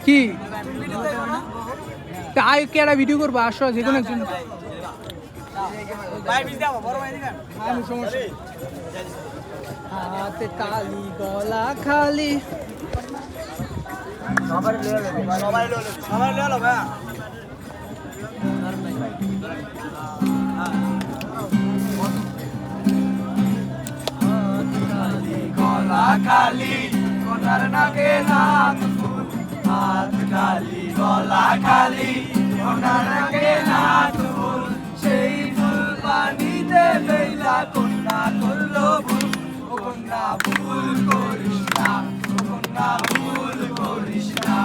কি আয় কেডা ভিডিও করবো আসো যে কোনো একজন হাতে তালি গলা খালি গলা খালি কোনার নাকে নাক ফুল হাত খালি গলা খালি কোনার নাকে নাক ফুল সেই ফুল পানিতে বেলা কন্যা করলো ভুল ও কন্যা ভুল করিস না ও কন্যা ভুল করিস না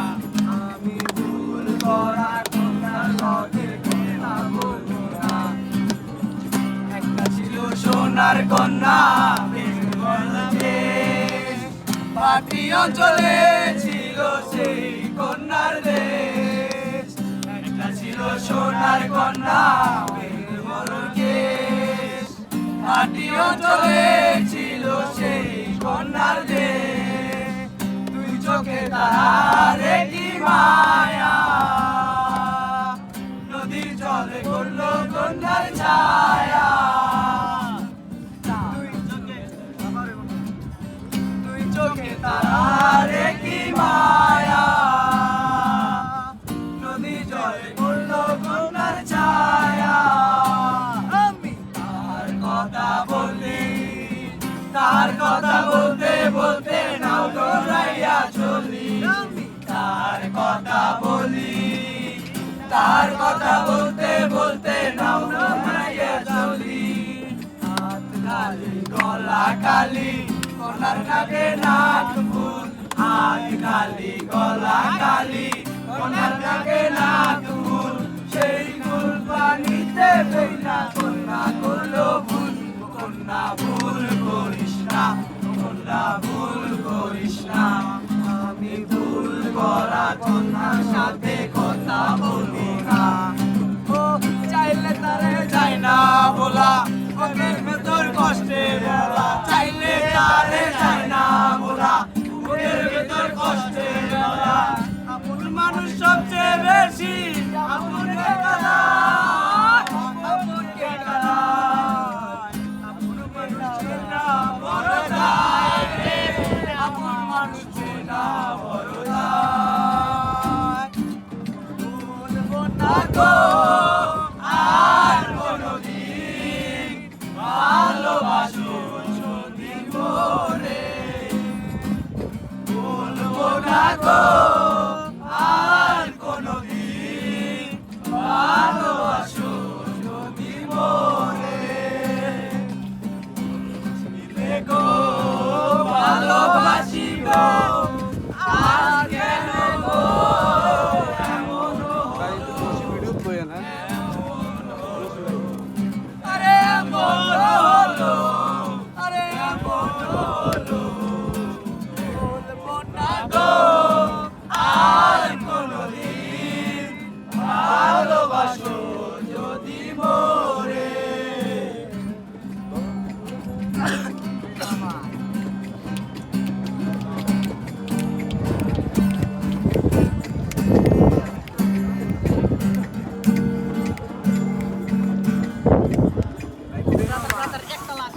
আমি ভুল করা কন্যার লগে কথা বলবো না একটা ছিল সোনার কন্যা পাটি অঞ্চলে ছিল সেই কন্যার দেশ একটা ছিল সোনার কন্যা পাটি অঞ্চলে ছিল সেই কন্যার দেশ তুই চোখে তাহারে কি মায়া নদীর জলে করলো কন্যার ছায়া চোখে তারে কি মায়া নদী জলে করলো কন্যার ছায়া আমি তার কথা বলতে বলতে নাও দৌড়াইয়া চলি আমি তার কথা বলতে নাও দৌড়াইয়া চলি হাত খালি গলা খালি কন্যার নাকে নাক ফুল হাত খালি গলা খালি কন্যার নাকে নাক ফুল সেই ফুল পানিতে বেলা কন্যা করলো ভুল কন্যা ভুল করিস না কন্যা ভুল করিস না আমি ভুল করা কন্যার সাথে কথা বলি না ও চাইলে তারে যায় না বলা মনের ভেতর কষ্টে বলা চাইলে তারে যায় না বলা মনের ভেতর কষ্টে বলা আপন মানুষ সবচেয়ে বেশি আপন কে কালা আপন কে কালা আপন মানুষ না বড় যায় রে আপন মানুষ না বড় যায় বলবো না গো ভালোবাসো যদি মরে বলবো না গো আর কোনদিন ভালোবাসো যদি মরে